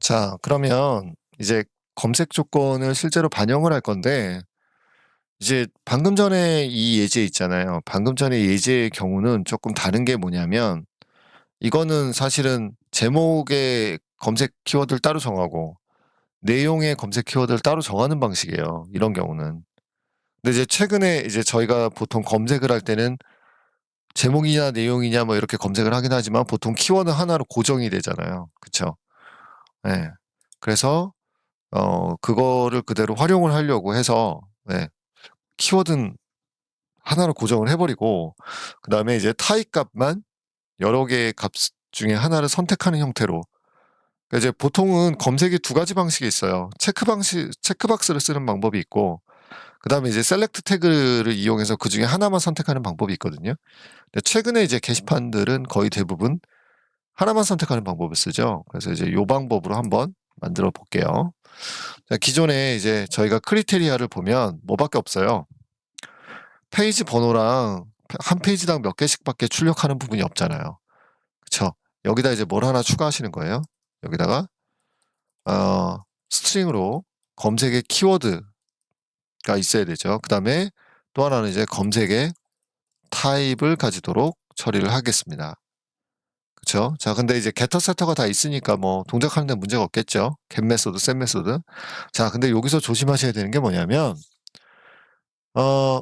자, 그러면 이제 검색 조건을 실제로 반영을 할 건데, 이제 방금 전에 이 예제 있잖아요. 방금 전에 예제의 경우는 조금 다른 게 뭐냐면, 이거는 사실은 제목의 검색 키워드를 따로 정하고, 내용의 검색 키워드를 따로 정하는 방식이에요. 이런 경우는. 근데 이제 최근에 이제 저희가 보통 검색을 할 때는 제목이냐 내용이냐 뭐 이렇게 검색을 하긴 하지만 보통 키워드 하나로 고정이 되잖아요. 그쵸? 네. 그래서 그거를 그대로 활용을 하려고 해서, 네, 키워드는 하나로 고정을 해버리고, 그 다음에 이제 타입 값만 여러 개의 값 중에 하나를 선택하는 형태로. 그러니까 이제 보통은 검색이 두 가지 방식이 있어요. 체크박스를 쓰는 방법이 있고, 그 다음에 이제 셀렉트 태그를 이용해서 그 중에 하나만 선택하는 방법이 있거든요. 근데 최근에 이제 게시판들은 거의 대부분 하나만 선택하는 방법을 쓰죠. 그래서 이제 이 방법으로 한번 만들어 볼게요. 자, 기존에 이제 저희가 크리테리아를 보면 뭐밖에 없어요. 페이지 번호랑 한 페이지당 몇 개씩밖에 출력하는 부분이 없잖아요. 그쵸? 여기다 이제 뭘 하나 추가하시는 거예요. 여기다가 스트링으로 검색의 키워드가 있어야 되죠. 그 다음에 또 하나는 이제 검색의 타입을 가지도록 처리를 하겠습니다. 그쵸? 자, 근데 이제 게터 세터가 다 있으니까 뭐 동작하는 데 문제가 없겠죠. get 메소드, set 메소드. 자, 근데 여기서 조심하셔야 되는 게 뭐냐면 어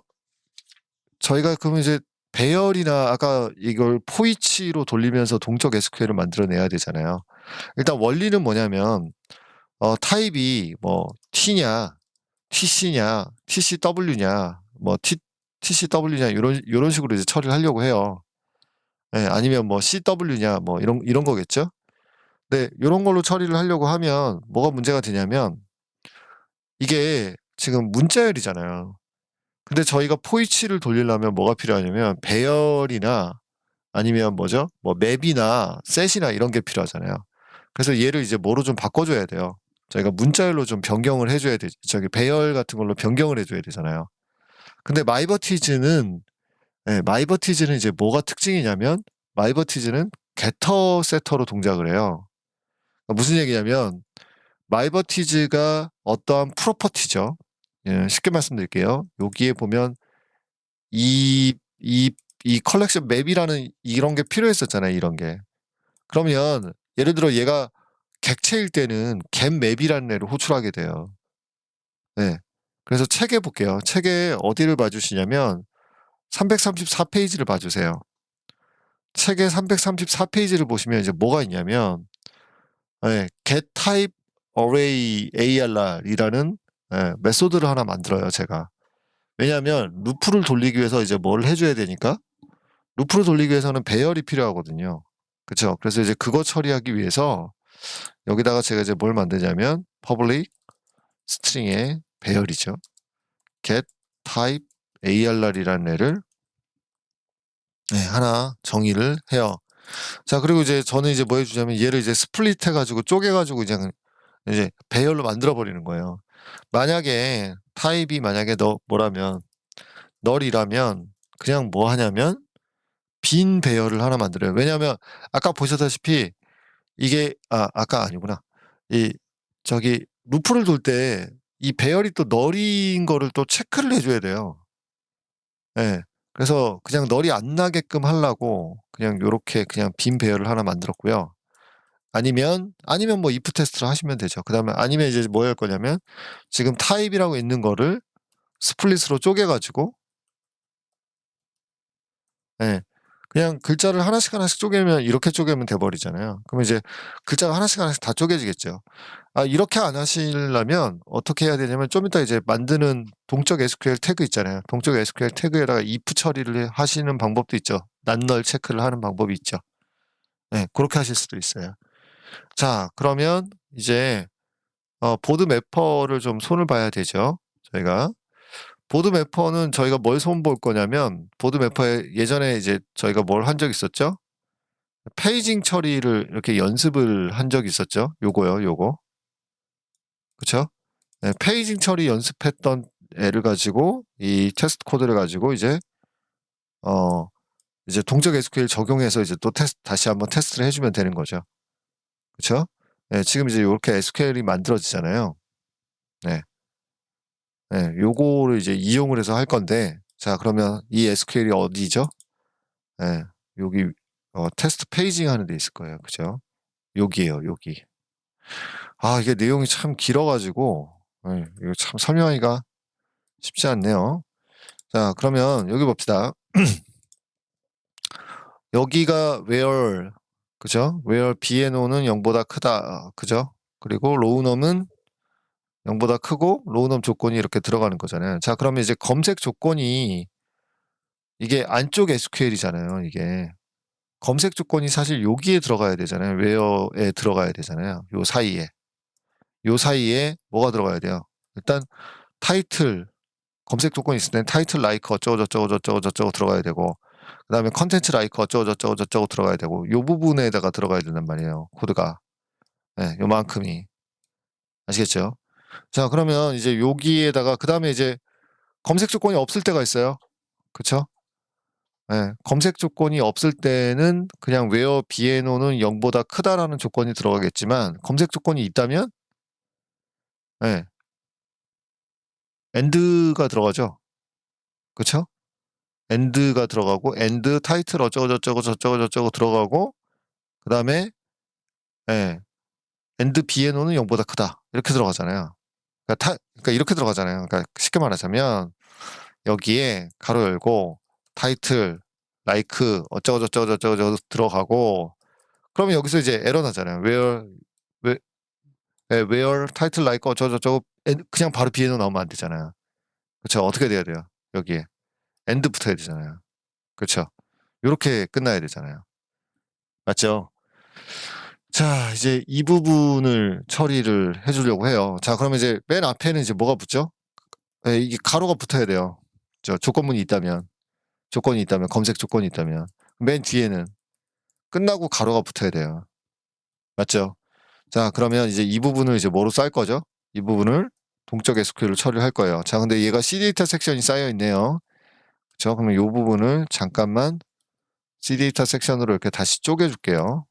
저희가 그러면 이제 배열이나 아까 이걸 포이치로 돌리면서 동적 SQL을 만들어내야 되잖아요. 일단 원리는 뭐냐면 타입이 뭐 T냐, TC냐, TCW냐, 뭐 TCW냐 요런 식으로 이제 처리를 하려고 해요. 예, 아니면 뭐 CW냐 뭐 이런 거겠죠? 네, 요런 걸로 처리를 하려고 하면 뭐가 문제가 되냐면 이게 지금 문자열이잖아요. 근데 저희가 포이치를 돌리려면 뭐가 필요하냐면 배열이나 아니면 뭐죠? 뭐 맵이나 셋이나 이런 게 필요하잖아요. 그래서 얘를 이제 뭐로 좀 바꿔줘야 돼요. 저희가 문자열로 좀 변경을 해줘야 돼. 저기 배열 같은 걸로 변경을 해줘야 되잖아요. 근데 마이버티즈는 이제 뭐가 특징이냐면 마이버티즈는 게터 세터로 동작을 해요. 그러니까 무슨 얘기냐면 마이버티즈가 어떠한 프로퍼티죠. 예, 쉽게 말씀드릴게요. 여기에 보면 이, 이, 이 컬렉션 맵이라는 이런 게 필요했었잖아요. 이런 게. 그러면 예를 들어 얘가 객체일 때는 getMap이라는 애를 호출하게 돼요. 네. 그래서 책에 볼게요. 책에 어디를 봐주시냐면 334페이지를 봐주세요. 책의 334페이지를 보시면 이제 뭐가 있냐면 getType Array ARR이라는 메소드를 하나 만들어요. 제가. 왜냐하면 루프를 돌리기 위해서 이제 뭘 해줘야 되니까 루프를 돌리기 위해서는 배열이 필요하거든요. 그쵸? 그래서 이제 그거 처리하기 위해서 여기다가 제가 이제 뭘 만드냐면 public string의 배열이죠. get type arr이라는 애를 하나 정의를 해요. 자, 그리고 이제 저는 이제 뭐 해주냐면 얘를 이제 스플릿 해가지고 쪼개가지고 이제 배열로 만들어 버리는 거예요. 만약에 타입이 만약에 뭐라면 널이라면 그냥 뭐 하냐면 빈 배열을 하나 만들어요. 왜냐하면 아까 보셨다시피 이게 아까 아니구나. 이 저기 루프를 돌 때 이 배열이 또 널인 거를 또 체크를 해줘야 돼요. 예. 그래서 그냥 널이 안 나게끔 하려고 그냥 요렇게 그냥 빈 배열을 하나 만들었고요. 아니면 뭐 if 테스트를 하시면 되죠. 그다음에 아니면 이제 뭐 할 거냐면 지금 타입이라고 있는 거를 스플릿으로 쪼개가지고 예. 그냥 글자를 하나씩 하나씩 쪼개면 이렇게 쪼개면 돼 버리잖아요. 그러면 이제 글자가 하나씩 하나씩 다 쪼개지겠죠. 이렇게 안 하시려면 어떻게 해야 되냐면 좀 이따 이제 만드는 동적 SQL 태그 있잖아요. 동적 SQL 태그에다가 if 처리를 하시는 방법도 있죠. 난널 체크를 하는 방법이 있죠. 네, 그렇게 하실 수도 있어요. 자, 그러면 이제 보드 매퍼를 좀 손을 봐야 되죠. 저희가 보드 매퍼는 저희가 뭘 손 볼 거냐면 보드 매퍼에 예전에 이제 저희가 뭘 한 적 있었죠? 페이징 처리를 이렇게 연습을 한 적이 있었죠. 요거요, 요거. 그쵸? 네, 페이징 처리 연습했던 애를 가지고 이 테스트 코드를 가지고 이제 동적 SQL 적용해서 이제 또 다시 한번 테스트를 해주면 되는 거죠. 그쵸? 네, 지금 이제 이렇게 SQL이 만들어지잖아요. 네. 네, 요거를 이제 이용을 해서 할 건데, 자, 그러면 이 SQL이 어디죠? 네, 여기, 테스트 페이징 하는 데 있을 거예요. 그죠? 여기에요, 여기. 아, 이게 내용이 참 길어가지고, 네, 이거 참 설명하기가 쉽지 않네요. 자, 그러면 여기 봅시다. 여기가 where, 그죠? where bn오는 0보다 크다. 그죠? 그리고 로우넘은 0보다 크고 로우넘 조건이 이렇게 들어가는 거잖아요. 자, 그러면 이제 검색 조건이 이게 안쪽 SQL이잖아요. 이게 검색 조건이 사실 여기에 들어가야 되잖아요. where에 들어가야 되잖아요. 요 사이에 뭐가 들어가야 돼요? 일단 타이틀 검색 조건이 있을 때는 타이틀 라이크 어쩌고 저쩌고 저쩌고 저쩌고 들어가야 되고, 그 다음에 컨텐츠 라이크 어쩌고 저쩌고 저쩌고 들어가야 되고, 요 부분에다가 들어가야 된단 말이에요. 코드가. 네, 요만큼이. 아시겠죠? 자, 그러면 이제 여기에다가 그 다음에 이제 검색 조건이 없을 때가 있어요. 그쵸? 네, 검색 조건이 없을 때는 그냥 where bn오는 0보다 크다라는 조건이 들어가겠지만, 검색 조건이 있다면 네, and가 들어가죠. 그쵸? and가 들어가고 and 타이틀 어쩌고 저쩌고 저쩌고 저쩌고 들어가고, 그 다음에 예, and bn오는 0보다 크다 이렇게 들어가잖아요. 그러니까 이렇게 들어가잖아요. 그러니까 쉽게 말하자면 여기에 가로 열고 타이틀 like 어쩌고 저쩌고 저쩌고 저쩌고 들어가고, 그러면 여기서 이제 에러 나잖아요. where 타이틀 like 어쩌고 저쩌고 그냥 바로 bn오 나오면 안 되잖아요. 그렇죠? 어떻게 돼야 돼요? 여기에 and 붙어야 되잖아요. 그렇죠? 이렇게 끝나야 되잖아요. 맞죠? 자, 이제 이 부분을 처리를 해주려고 해요. 자, 그러면 이제 맨 앞에는 이제 뭐가 붙죠? 네, 이게 가로가 붙어야 돼요. 조건문이 있다면, 검색 조건이 있다면. 맨 뒤에는 끝나고 가로가 붙어야 돼요. 맞죠? 자, 그러면 이제 이 부분을 이제 뭐로 쌀 거죠? 이 부분을 동적 SQL로 처리를 할 거예요. 자, 근데 얘가 C데이터 섹션이 쌓여 있네요. 그렇죠? 그러면 이 부분을 잠깐만 C데이터 섹션으로 이렇게 다시 쪼개줄게요.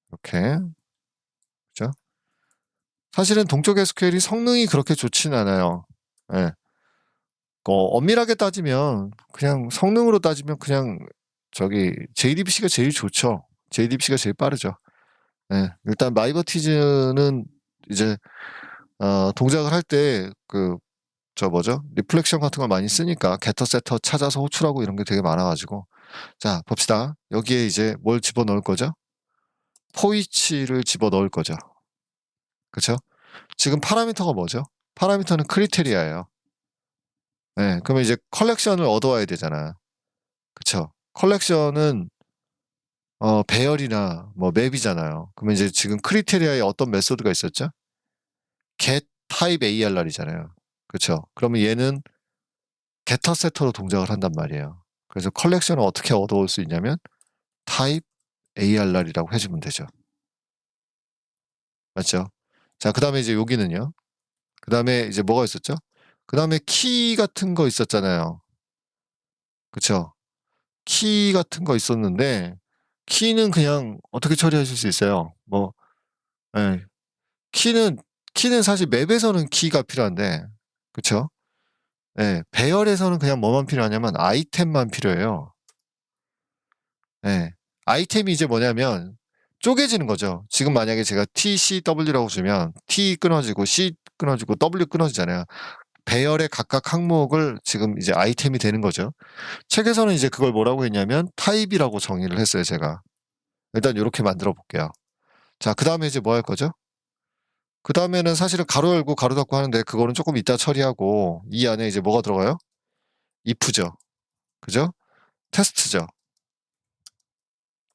이렇게. 그죠? 사실은 동적 SQL이 성능이 그렇게 좋진 않아요. 예. 엄밀하게 따지면 그냥 성능으로 따지면 그냥 JDBC가 제일 좋죠. JDBC가 제일 빠르죠. 예. 일단 마이버티즈는 이제 동작을 할 때 리플렉션 같은 걸 많이 쓰니까 게터 세터 찾아서 호출하고 이런 게 되게 많아가지고. 자, 봅시다. 여기에 이제 뭘 집어넣을 거죠? 포이치를 집어넣을 거죠. 그쵸? 지금 파라미터가 뭐죠? 파라미터는 크리테리아예요. 네, 그러면 이제 컬렉션을 얻어와야 되잖아. 그쵸? 컬렉션은 배열이나 뭐 맵이잖아요. 그러면 이제 지금 크리테리아에 어떤 메소드가 있었죠? get type ARR이잖아요. 그쵸? 그러면 얘는 getter setter로 동작을 한단 말이에요. 그래서 컬렉션을 어떻게 얻어올 수 있냐면 type ARR이라고 해주면 되죠. 맞죠? 자, 그 다음에 이제 여기는요. 그 다음에 이제 뭐가 있었죠? 그 다음에 키 같은 거 있었잖아요. 그쵸? 키 같은 거 있었는데, 키는 그냥 어떻게 처리하실 수 있어요? 예. 키는 사실 맵에서는 키가 필요한데, 그쵸? 예. 배열에서는 그냥 뭐만 필요하냐면 아이템만 필요해요. 예. 아이템이 이제 뭐냐면 쪼개지는 거죠. 지금 만약에 제가 TCW라고 주면 T 끊어지고 C 끊어지고 W 끊어지잖아요. 배열의 각각 항목을 지금 이제 아이템이 되는 거죠. 책에서는 이제 그걸 뭐라고 했냐면 타입이라고 정의를 했어요, 제가. 일단 이렇게 만들어 볼게요. 자, 그 다음에 이제 뭐 할 거죠? 그 다음에는 사실은 가로 열고 가로 닫고 하는데 그거는 조금 이따 처리하고, 이 안에 이제 뭐가 들어가요? if죠. 그죠? 테스트죠.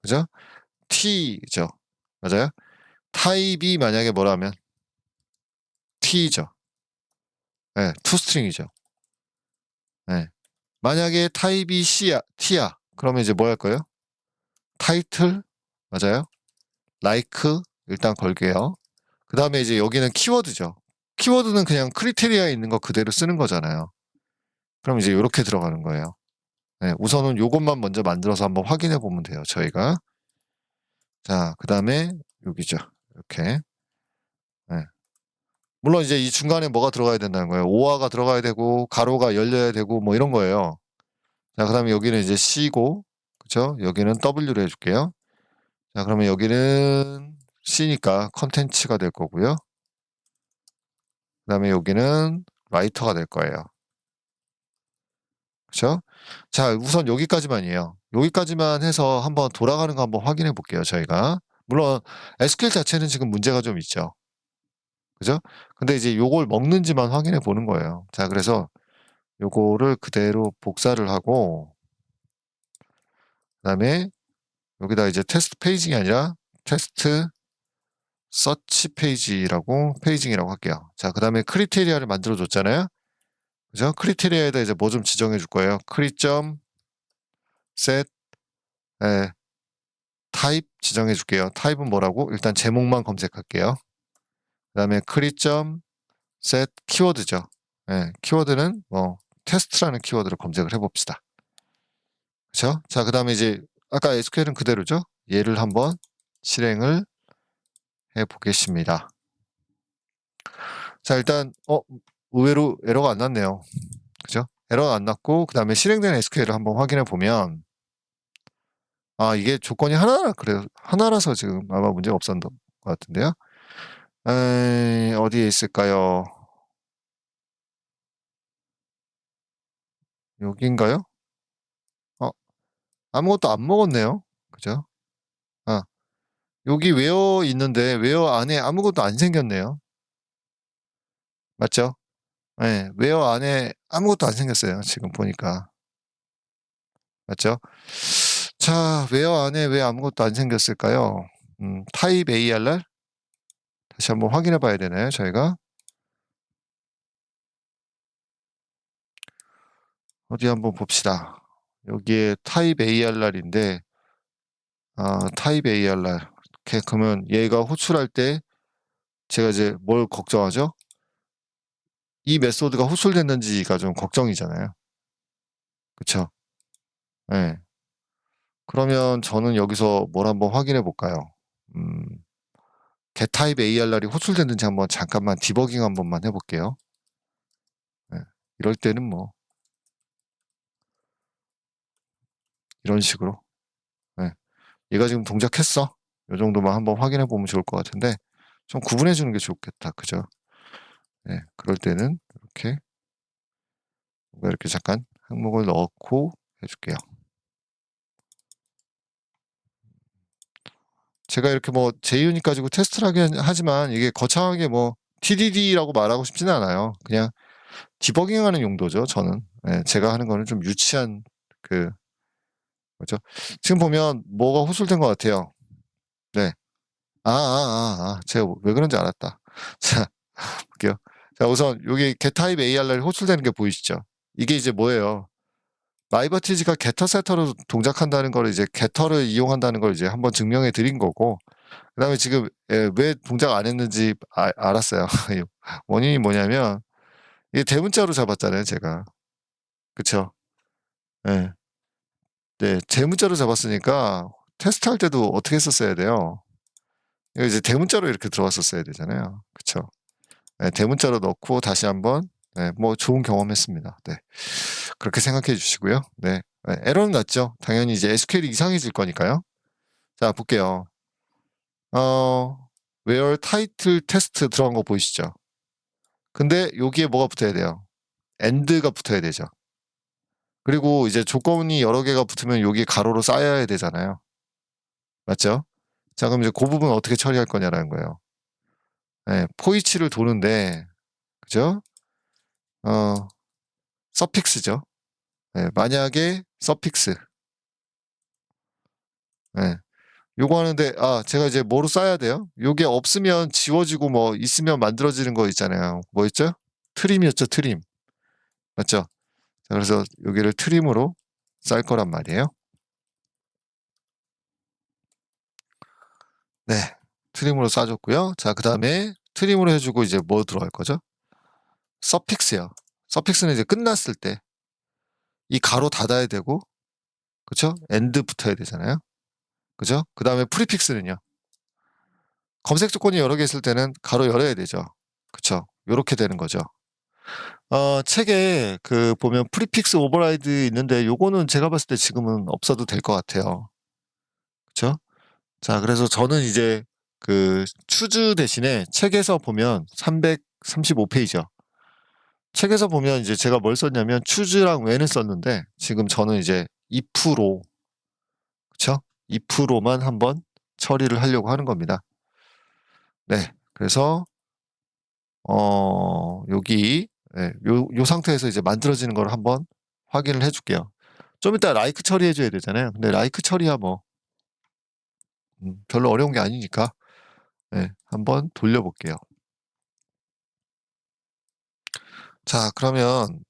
그죠? t죠. 맞아요? 타입이 만약에 뭐라면 t죠. 네, toString이죠. 네. 만약에 타입이 t야. 그러면 이제 뭐 할 거예요? 타이틀 맞아요? like 일단 걸게요. 그 다음에 이제 여기는 키워드죠. 키워드는 그냥 크리테리아에 있는 거 그대로 쓰는 거잖아요. 그럼 이제 이렇게 들어가는 거예요. 네, 우선은 요것만 먼저 만들어서 한번 확인해 보면 돼요, 저희가. 자, 그 다음에 여기죠. 이렇게. 네. 물론 이제 이 중간에 뭐가 들어가야 된다는 거예요. 오화가 들어가야 되고 가로가 열려야 되고 뭐 이런 거예요. 자, 그 다음에 여기는 이제 C고, 그쵸? 여기는 W로 해줄게요. 자, 그러면 여기는 C니까 컨텐츠가 될 거고요. 그 다음에 여기는 라이터가 될 거예요. 그쵸? 자, 우선 여기까지만이에요. 여기까지만 해서 한번 돌아가는 거 한번 확인해 볼게요, 저희가. 물론 SQL 자체는 지금 문제가 좀 있죠. 그죠? 근데 이제 요걸 먹는지만 확인해 보는 거예요. 자, 그래서 요거를 그대로 복사를 하고, 그 다음에 여기다 이제 테스트 페이징이 아니라 테스트 서치 페이징이라고 할게요. 자, 그 다음에 크리테리아를 만들어 줬잖아요. 그죠? 크리테리아에다 이제 뭐 좀 지정해 줄 거예요. 크리점 set 타입 지정해 줄게요. 타입은 뭐라고? 일단 제목만 검색할게요. 그 다음에 크리점 set 키워드죠. 예, 키워드는 뭐 테스트라는 키워드를 검색을 해봅시다. 그쵸? 자, 그 다음에 이제 아까 SQL은 그대로죠. 얘를 한번 실행을 해보겠습니다. 자, 일단 의외로 에러가 안 났네요. 그죠? 에러가 안 났고 그 다음에 실행된 SQL을 한번 확인해 보면 이게 조건이 하나라서 지금 아마 문제가 없었던 것 같은데요. 어디에 있을까요? 여기인가요? 아무것도 안 먹었네요. 그죠? 여기 웨어 있는데 웨어 안에 아무것도 안 생겼네요. 맞죠? 네, 웨어 안에 아무것도 안 생겼어요. 지금 보니까. 맞죠? 자, 웨어 안에 왜 아무것도 안 생겼을까요? 타입 ARR? 다시 한번 확인해 봐야 되나요, 저희가? 어디 한번 봅시다. 여기에 타입 ARR인데, 타입 ARR. 이렇게 그러면 얘가 호출할 때 제가 이제 뭘 걱정하죠? 이 메소드가 호출됐는지가 좀 걱정이잖아요. 그쵸? 네. 그러면 저는 여기서 뭘 한번 확인해 볼까요? getType ARR이 호출됐는지 한번 잠깐만 디버깅 한 번만 해볼게요. 네. 이럴 때는 뭐 이런 식으로 네. 얘가 지금 동작했어. 이 정도만 한번 확인해 보면 좋을 것 같은데 좀 구분해 주는 게 좋겠다. 그죠? 네. 그럴 때는 이렇게 잠깐 항목을 넣고 해줄게요. 제가 이렇게 뭐 JUnit 가지고 테스트를 하긴 하지만 이게 거창하게 뭐 TDD라고 말하고 싶지는 않아요. 그냥 디버깅하는 용도죠. 저는 제가 하는 거는 좀 유치한 뭐죠? 지금 보면 뭐가 호출된 것 같아요. 네. 제가 왜 그런지 알았다. 자, 볼게요. 자, 우선 여기 getType ARR이 호출되는 게 보이시죠? 이게 이제 뭐예요? 라이버티지가 getter setter로 동작한다는 걸 이제 getter를 이용한다는 걸 이제 한번 증명해 드린 거고, 그 다음에 지금 왜 동작 안 했는지 알았어요. 원인이 뭐냐면 이게 대문자로 잡았잖아요, 제가. 그쵸? 네. 네, 대문자로 잡았으니까 테스트할 때도 어떻게 했었어야 돼요? 이거 이제 대문자로 이렇게 들어왔었어야 되잖아요. 그쵸? 네, 대문자로 넣고 다시 한번 뭐 좋은 경험했습니다. 네. 그렇게 생각해 주시고요. 네. 에러는 났죠. 당연히 이제 SQL이 이상해질 거니까요. 자, 볼게요. where title test 들어간 거 보이시죠? 근데 여기에 뭐가 붙어야 돼요? and가 붙어야 되죠. 그리고 이제 조건이 여러 개가 붙으면 여기 가로로 쌓여야 되잖아요. 맞죠? 자, 그럼 이제 그 부분 어떻게 처리할 거냐라는 거예요. 포이치를 도는데, 그죠? 서픽스죠. 만약에 서픽스. 요거 하는데, 제가 이제 뭐로 써야 돼요? 요게 없으면 지워지고 뭐 있으면 만들어지는 거 있잖아요. 뭐 있죠? 트림이었죠, 트림. 맞죠? 자, 그래서 여기를 트림으로 쌀 거란 말이에요. 네. 트림으로 싸줬고요. 자, 그 다음에 트림으로 해주고 이제 뭐 들어갈 거죠? 서픽스요. 서픽스는 이제 끝났을 때 이 가로 닫아야 되고, 그쵸? 엔드 붙어야 되잖아요. 그죠? 그 다음에 프리픽스는요. 검색 조건이 여러 개 있을 때는 가로 열어야 되죠. 그쵸? 요렇게 되는 거죠. 책에 그 보면 프리픽스 오버라이드 있는데 요거는 제가 봤을 때 지금은 없어도 될 것 같아요. 그쵸? 자, 그래서 저는 이제 그 추즈 대신에 책에서 보면 335페이지요. 책에서 보면 이제 제가 뭘 썼냐면 추즈랑 when을 썼는데 지금 저는 이제 if로, 그쵸? if로만 한번 처리를 하려고 하는 겁니다. 네. 그래서 여기 요 상태에서 이제 만들어지는 걸 한번 확인을 해 줄게요. 좀 이따 like 처리해 줘야 되잖아요. 근데 like 처리야 뭐 별로 어려운 게 아니니까 한번 돌려 볼게요. 자, 그러면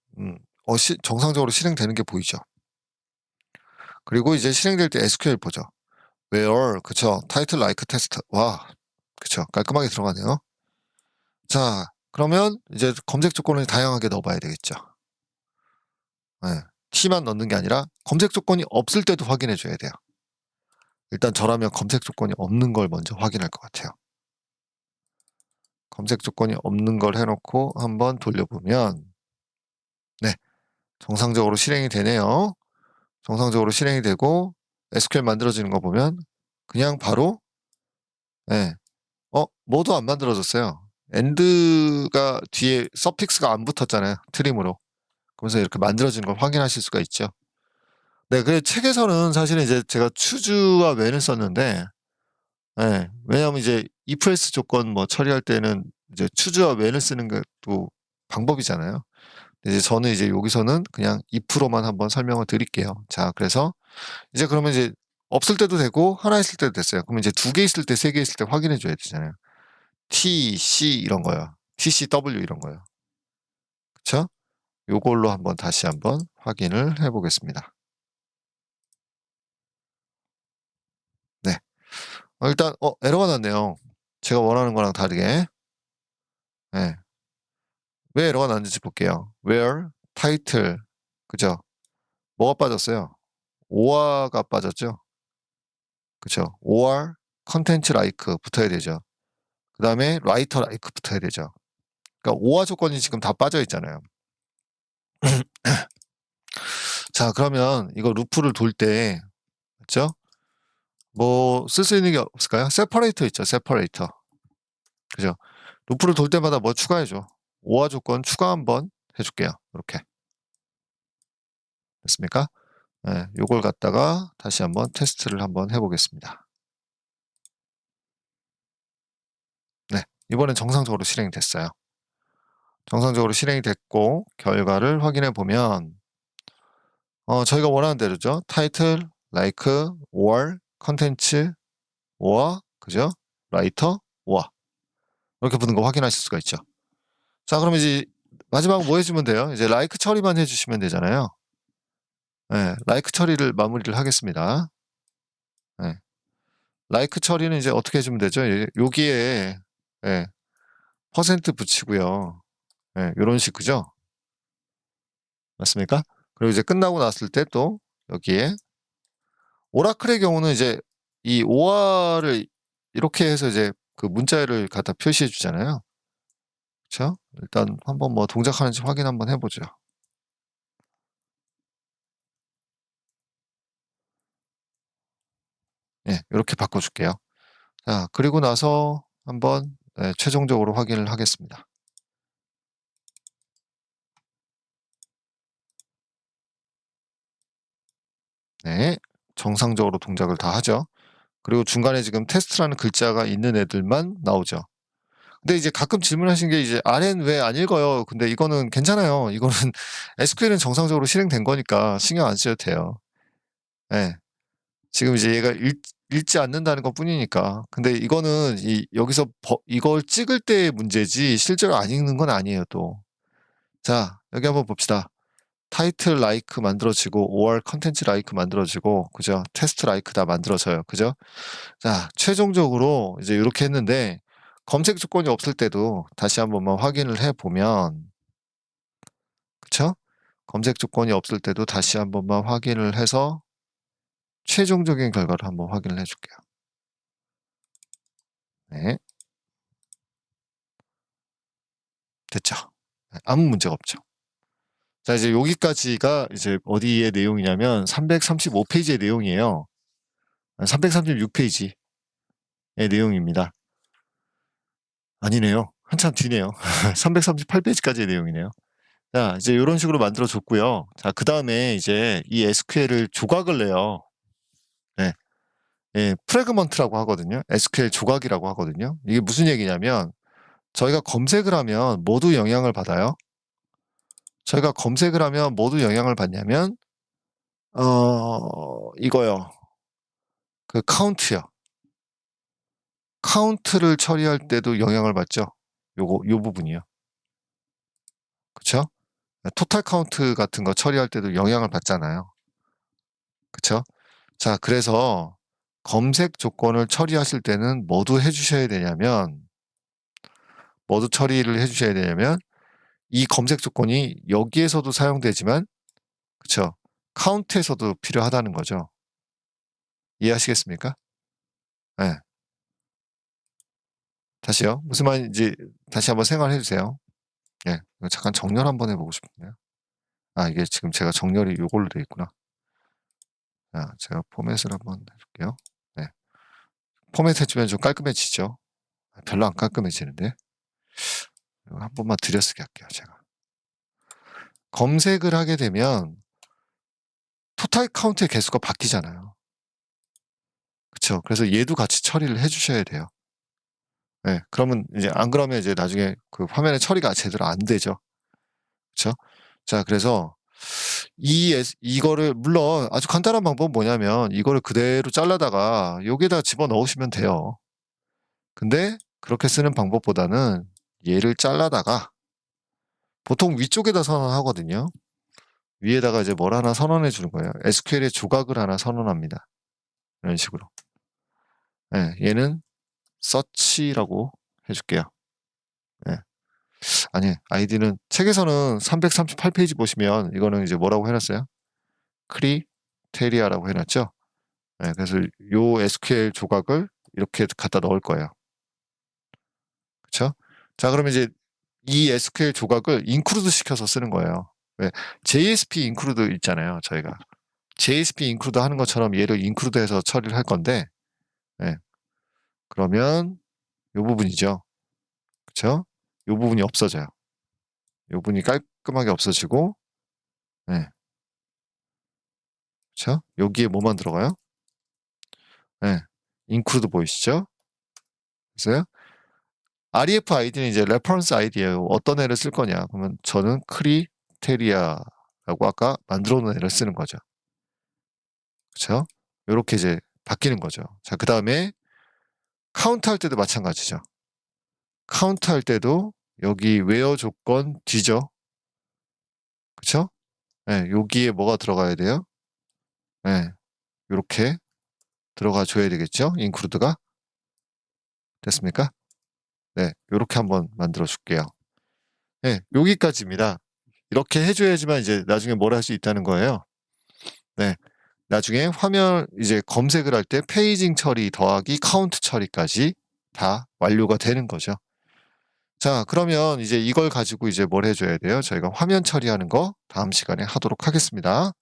정상적으로 실행되는 게 보이죠? 그리고 이제 실행될 때 SQL 보죠. where 그쵸? title like test. 와, 그쵸? 깔끔하게 들어가네요. 자, 그러면 이제 검색 조건을 다양하게 넣어 봐야 되겠죠. T만 넣는 게 아니라 검색 조건이 없을 때도 확인해 줘야 돼요. 일단 저라면 검색 조건이 없는 걸 먼저 확인할 것 같아요. 검색 조건이 없는 걸 해놓고 한번 돌려보면 네, 정상적으로 실행이 되네요. 정상적으로 실행이 되고 SQL 만들어지는 거 보면 그냥 바로 뭐도 안 만들어졌어요. end가 뒤에 서픽스가 안 붙었잖아요. 트림으로. 그래서 이렇게 만들어지는 걸 확인하실 수가 있죠. 네, 그래 책에서는 사실은 이제 제가 추즈와 when을 썼는데 왜냐하면 이제 if else 조건 뭐 처리할 때는 이제 추즈와 when을 쓰는 것도 방법이잖아요. 이제 저는 이제 여기서는 그냥 if로만 한번 설명을 드릴게요. 자, 그래서 이제 그러면 이제 없을 때도 되고 하나 있을 때도 됐어요. 그러면 이제 2개 있을 때, 3개 있을 때 확인해 줘야 되잖아요. T, C 이런 거요. T, C, W 이런 거요. 그쵸? 요걸로 한번 다시 한번 확인을 해 보겠습니다. 네. 일단 에러가 났네요. 제가 원하는 거랑 다르게. 네. 왜 에러가 났는지 볼게요. where, title, 그죠? 뭐가 빠졌어요? OR가 빠졌죠? 그쵸? OR, content like 붙어야 되죠. 그 다음에 writer like 붙어야 되죠. 그러니까 OR 조건이 지금 다 빠져 있잖아요. 자, 그러면 이거 루프를 돌 때, 그죠? 뭐 쓸 수 있는 게 없을까요? separator 있죠, separator. 그죠? 루프를 돌 때마다 뭐 추가해줘. OR 조건 추가 한번 해줄게요. 이렇게. 됐습니까? 요걸 갖다가 다시 한번 테스트를 한번 해보겠습니다. 네, 이번엔 정상적으로 실행이 됐어요. 정상적으로 실행이 됐고 결과를 확인해 보면 저희가 원하는 대로죠. 타이틀, like, or, 컨텐츠, or, 그죠? 라이터, or 이렇게 붙는 거 확인하실 수가 있죠. 자, 그럼 이제 마지막 뭐 해주면 돼요? 이제 like 처리만 해주시면 되잖아요. like 처리를 마무리를 하겠습니다. like 처리는 이제 어떻게 해주면 되죠? 여기에 퍼센트 붙이고요. 이런 식 그죠? 맞습니까? 그리고 이제 끝나고 났을 때 또 여기에 오라클의 경우는 이제 이 OR을 이렇게 해서 이제 그 문자를 갖다 표시해 주잖아요. 그쵸? 일단 한번 뭐 동작하는지 확인 한번 해보죠. 이렇게 바꿔줄게요. 자, 그리고 나서 한번 최종적으로 확인을 하겠습니다. 네, 정상적으로 동작을 다 하죠. 그리고 중간에 지금 테스트라는 글자가 있는 애들만 나오죠. 근데 이제 가끔 질문하신 게 이제 RN 왜 안 읽어요? 근데 이거는 괜찮아요. 이거는 SQL은 정상적으로 실행된 거니까 신경 안 쓰셔도 돼요. 지금 이제 얘가 읽지 않는다는 것 뿐이니까. 근데 이거는 여기서 이걸 찍을 때의 문제지 실제로 안 읽는 건 아니에요, 또. 자, 여기 한번 봅시다. 타이틀 like 만들어지고 or 컨텐츠 like 만들어지고 그죠? 테스트 like 다 만들어져요. 그죠? 자, 최종적으로 이제 이렇게 했는데 검색 조건이 없을 때도 다시 한 번만 확인을 해 보면 그쵸? 검색 조건이 없을 때도 다시 한 번만 확인을 해서 최종적인 결과를 한번 확인을 해줄게요. 네. 됐죠. 네, 아무 문제가 없죠. 자, 이제 여기까지가 이제 어디의 내용이냐면 335페이지의 내용이에요. 336페이지의 내용입니다. 아니네요. 한참 뒤네요. 338페이지까지의 내용이네요. 자, 이제 이런 식으로 만들어 줬고요. 자, 그 다음에 이제 이 SQL을 조각을 내요. 네. 예, 프래그먼트라고 하거든요. SQL 조각이라고 하거든요. 이게 무슨 얘기냐면 저희가 검색을 하면 모두 영향을 받아요. 저희가 검색을 하면 모두 영향을 받냐면 이거요. 그 카운트요. 카운트를 처리할 때도 영향을 받죠. 요 부분이요. 그쵸? 토탈 카운트 같은 거 처리할 때도 영향을 받잖아요. 그쵸? 자, 그래서 검색 조건을 처리하실 때는 뭐도 해주셔야 되냐면, 뭐도 처리를 해주셔야 되냐면, 이 검색 조건이 여기에서도 사용되지만, 그쵸? 카운트에서도 필요하다는 거죠. 이해하시겠습니까? 네. 다시요. 무슨 말인지 다시 한번 생각해 주세요. 예. 잠깐 정렬 한번 해보고 싶네요. 아, 이게 지금 제가 정렬이 요걸로 돼 있구나. 자, 제가 포맷을 한번 해줄게요. 네. 포맷 해주면 좀 깔끔해지죠? 별로 안 깔끔해지는데. 이거 한 번만 들여쓰기 할게요, 제가. 검색을 하게 되면 토탈 카운트의 개수가 바뀌잖아요. 그쵸? 그래서 얘도 같이 처리를 해주셔야 돼요. 네. 그러면 이제 안 그러면 이제 나중에 그 화면에 처리가 제대로 안 되죠. 그쵸? 자, 그래서 이거를 물론 아주 간단한 방법은 뭐냐면 이거를 그대로 잘라다가 여기에다 집어 넣으시면 돼요. 근데 그렇게 쓰는 방법보다는 얘를 잘라다가 보통 위쪽에다 선언하거든요. 위에다가 이제 뭘 하나 선언해 주는 거예요. SQL의 조각을 하나 선언합니다. 이런 식으로. 네, 얘는 search라고 해줄게요. 네. 아니, 아이디는 책에서는 338페이지 보시면 이거는 이제 뭐라고 해놨어요? 크리테리아라고 해놨죠? 네, 그래서 요 SQL 조각을 이렇게 갖다 넣을 거예요. 그쵸? 자, 그러면 이제 이 SQL 조각을 include 시켜서 쓰는 거예요. 왜? JSP include 있잖아요, 저희가. JSP include 하는 것처럼 얘를 include 해서 처리를 할 건데, 네. 그러면 요 부분이죠. 그쵸? 요 부분이 없어져요. 요 부분이 깔끔하게 없어지고, 네. 그쵸? 여기에 뭐만 들어가요? 네. include 보이시죠? 그래서요? REF 아이디는 이제 reference 아이디예요. 어떤 애를 쓸 거냐? 그러면 저는 크리테리아라고 아까 만들어 놓은 애를 쓰는 거죠. 그쵸? 요렇게 이제 바뀌는 거죠. 자, 그 다음에 카운트 할 때도 마찬가지죠. 카운트 할 때도 여기 where 조건 뒤죠. 그쵸? 네, 여기에 뭐가 들어가야 돼요? 네, 요렇게 들어가 줘야 되겠죠? include가. 됐습니까? 네, 요렇게 한번 만들어 줄게요. 네, 여기까지입니다. 이렇게 해줘야지만 이제 나중에 뭘 할 수 있다는 거예요. 네. 나중에 화면 이제 검색을 할 때 페이징 처리 더하기 카운트 처리까지 다 완료가 되는 거죠. 자, 그러면 이제 이걸 가지고 이제 뭘 해줘야 돼요? 저희가 화면 처리하는 거 다음 시간에 하도록 하겠습니다.